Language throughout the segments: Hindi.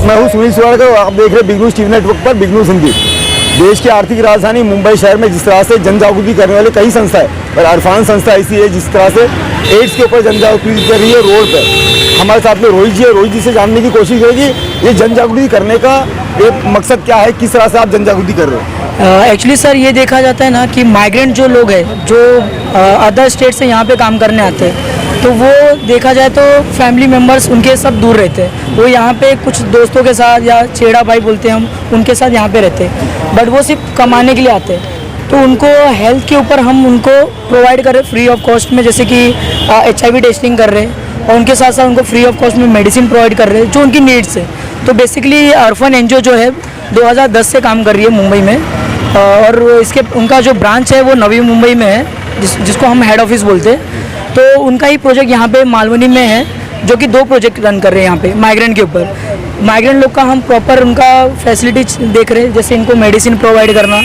मैं हूँ सुनील सुराड़कर, आप देख रहे हैं बिग न्यूज़ टीवी नेटवर्क पर बिग न्यूज़ हिंदी। देश की आर्थिक राजधानी मुंबई शहर में जिस तरह से जन जागृति करने वाले कई संस्थाएं, पर अरफान संस्था ऐसी है जिस तरह से एड्स के ऊपर जन जागृति कर रही है रोड पर। हमारे साथ में रोहित जी है, रोहित जी से जानने की कोशिश करेगी ये जन जागृति करने का एक मकसद क्या है, किस तरह से आप जन जागृति कर रहे हो। एक्चुअली सर ये देखा जाता है ना कि माइग्रेंट जो लोग हैं जो अदर स्टेट से यहाँ पे काम करने आते हैं, तो वो देखा जाए तो फैमिली मेम्बर्स उनके सब दूर रहते हैं। वो यहाँ पे कुछ दोस्तों के साथ या छेड़ा भाई बोलते हैं हम, उनके साथ यहाँ पे रहते हैं, बट वो सिर्फ कमाने के लिए आते हैं। तो उनको हेल्थ के ऊपर हम उनको प्रोवाइड कर रहे हैं फ्री ऑफ कॉस्ट में, जैसे कि HIV टेस्टिंग कर रहे हैं, और उनके साथ साथ उनको फ्री ऑफ कॉस्ट में मेडिसिन प्रोवाइड कर रहे हैं जो उनकी नीड्स है। तो बेसिकली ये अरफन NGO जो है 2010 से काम कर रही है मुंबई में, और इसके उनका जो ब्रांच है वो नवी मुंबई में है, जिसको हम हेड ऑफिस बोलते हैं। तो उनका ही प्रोजेक्ट यहाँ पे मालवनी में है, जो कि 2 प्रोजेक्ट रन कर रहे हैं यहाँ पे माइग्रेंट के ऊपर। माइग्रेंट लोग का हम प्रॉपर उनका फैसिलिटी देख रहे हैं, जैसे इनको मेडिसिन प्रोवाइड करना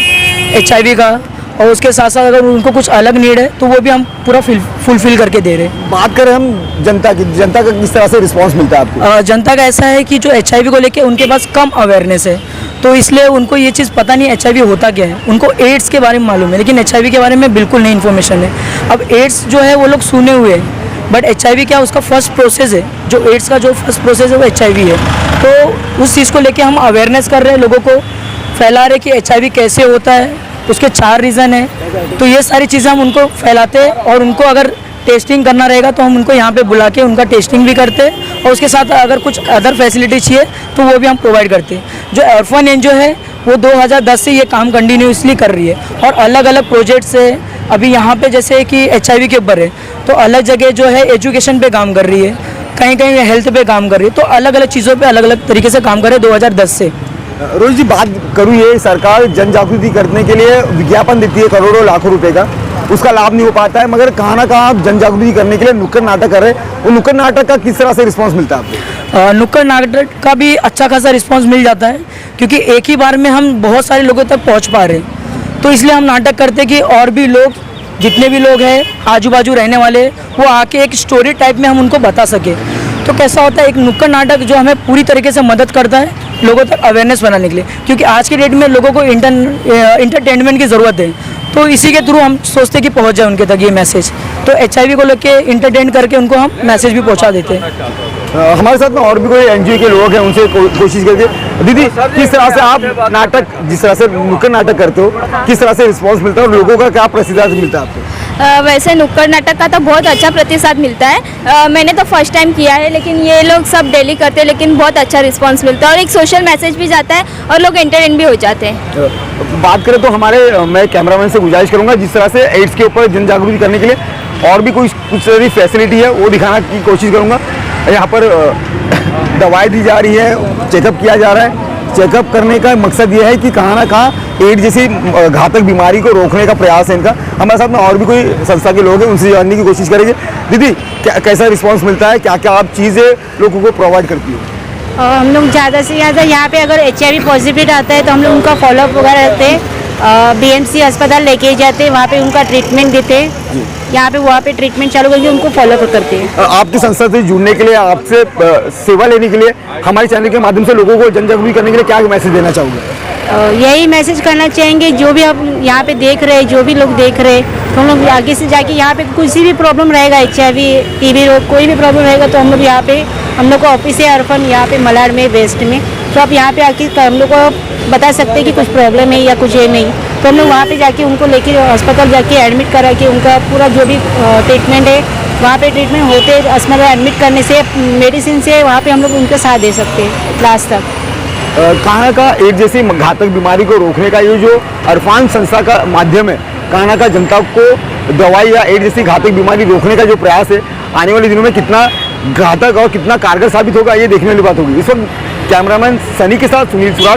HIV का, और उसके साथ साथ अगर उनको कुछ अलग नीड है तो वो भी हम पूरा फुलफिल करके दे रहे हैं। बात करें हम जनता की, जनता का किस तरह से रिस्पॉन्स मिलता है आपको? जनता का ऐसा है कि जो HIV को लेके उनके पास कम अवेयरनेस है, तो इसलिए उनको ये चीज़ पता नहीं HIV होता क्या है। उनको एड्स के बारे में मालूम है, लेकिन HIV के बारे में बिल्कुल नहीं इन्फॉर्मेशन है। अब एड्स जो है वो लोग सुने हुए हैं, बट HIV क्या उसका फर्स्ट प्रोसेस है, जो एड्स का जो फर्स्ट प्रोसेस है वो HIV है। तो उस चीज़ को लेके हम अवेयरनेस कर रहे हैं, लोगों को फैला रहे कि HIV कैसे होता है, उसके 4 रीज़न है। तो ये सारी चीज़ें हम उनको फैलाते हैं, और उनको अगर टेस्टिंग करना रहेगा तो हम उनको यहाँ पे बुला के उनका टेस्टिंग भी करते हैं, और उसके साथ अगर कुछ अदर फैसिलिटी चाहिए तो वो भी हम प्रोवाइड करते हैं। जो अरफन NGO है वो 2010 से ये काम कंटिन्यूसली कर रही है, और अलग अलग प्रोजेक्ट्स है। अभी यहाँ पे जैसे कि HIV के ऊपर है, तो अलग जगह जो है एजुकेशन पे काम कर रही है, कहीं कहीं हेल्थ पे काम कर रही है। तो अलग अलग चीज़ों पे अलग अलग तरीके से काम कर रहे हैं 2010 से। रोहित जी, बात करूँ, ये सरकार जन जागृति करने के लिए विज्ञापन देती है करोड़ों लाखों रुपए का, उसका लाभ नहीं हो पाता है, मगर कहाँ ना कहाँ आप जन जागृति करने के लिए नुक्कड़ नाटक कर रहे हैं। वो नुक्कड़ नाटक का किस तरह से रिस्पांस मिलता है आपको? नुक्कड़ नाटक का भी अच्छा खासा रिस्पांस मिल जाता है, क्योंकि एक ही बार में हम बहुत सारे लोगों तक पहुंच पा रहे हैं। तो इसलिए हम नाटक करते हैं कि और भी लोग, जितने भी लोग हैं आजू बाजू रहने वाले, वो आके एक स्टोरी टाइप में हम उनको बता सके। तो कैसा होता है, एक नुक्कड़ नाटक जो हमें पूरी तरीके से मदद करता है लोगों तक अवेयरनेस बनाने के लिए, क्योंकि आज के डेट में लोगों को इंटरटेनमेंट की ज़रूरत है। तो इसी के थ्रू हम सोचते हैं कि पहुंच जाए उनके तक ये मैसेज। तो HIV को लेके इंटरटेन करके उनको हम मैसेज भी पहुंचा देते हैं। हमारे साथ में और भी कोई NGO के लोग हैं, उनसे कोशिश करके। दीदी, किस तरह से आप नाटक, जिस तरह से नुक्कड़ नाटक करते हो, किस तरह से रिस्पांस मिलता है और लोगों का क्या प्रतिसाद मिलता है आपको? वैसे नुक्कड़ नाटक का तो बहुत अच्छा प्रतिसाद मिलता है। मैंने तो फर्स्ट टाइम किया है, लेकिन ये लोग सब डेली करते हैं, लेकिन बहुत अच्छा रिस्पांस मिलता है, और एक सोशल मैसेज भी जाता है और लोग एंटरटेन भी हो जाते हैं। बात करें तो मैं कैमरामैन से गुजारिश करूंगा, जिस तरह से एड्स के ऊपर जन जागृति करने के लिए और भी कुछ सारी फैसिलिटी है वो दिखाना की कोशिश करूंगा। यहाँ पर दवाई दी जा रही है, चेकअप किया जा रहा है। चेकअप करने का मकसद ये है कि कहाँ ना कहाँ एड्स जैसी घातक बीमारी को रोकने का प्रयास है इनका। हमारे साथ में और भी कोई संस्था के लोग हैं, उनसे जानने की कोशिश करेंगे। दीदी, कैसा रिस्पांस मिलता है, क्या क्या आप चीज़ें लोगों को प्रोवाइड करती हो? हम लोग ज़्यादा से ज़्यादा यहाँ पे अगर HIV पॉजिटिव आता है तो हम लोग उनका फॉलोअप वगैरह करते हैं। BMC अस्पताल लेके जाते हैं, वहाँ पे उनका ट्रीटमेंट देते हैं। यहाँ पे वहाँ पे ट्रीटमेंट चालू करके उनको फॉलोअप करते हैं। आपकी संस्था से जुड़ने के लिए, आपसे सेवा लेने के लिए हमारे चैनल के माध्यम से लोगों को जन जागृति करने के लिए क्या मैसेज देना चाहोगे? यही मैसेज करना चाहेंगे, जो भी आप यहाँ पे देख रहे हैं, जो भी लोग देख रहे हैं, तो हम लोग आगे से जाके यहाँ पे किसी भी प्रॉब्लम रहेगा, HIV TB रोग कोई भी प्रॉब्लम रहेगा, तो हम लोग यहाँ पे, हम लोग का ऑफिस है अरफन यहाँ पे मलाड में वेस्ट में। तो आप यहाँ पे आके हम लोग को बता सकते हैं कि कुछ प्रॉब्लम है या कुछ है नहीं, तो हम लोग वहाँ पे जाके उनको लेके अस्पताल जाके एडमिट करा के उनका पूरा जो भी ट्रीटमेंट है वहाँ पे ट्रीटमेंट होते हैं। अस्पताल एडमिट करने से, मेडिसिन से वहाँ पे हम लोग उनको साथ दे सकते हैं लास्ट तक। कहाँ का एड्स जैसी घातक बीमारी को रोकने का ये जो अरफान संस्था का माध्यम है, कहाँ का जनता को दवाई या एड्स जैसी घातक बीमारी रोकने का जो प्रयास है, आने वाले दिनों में कितना घातक और कितना कारगर साबित होगा, ये देखने वाली बात होगी। इस वक्त कैमरामैन सनी के साथ सुनील सुराड़।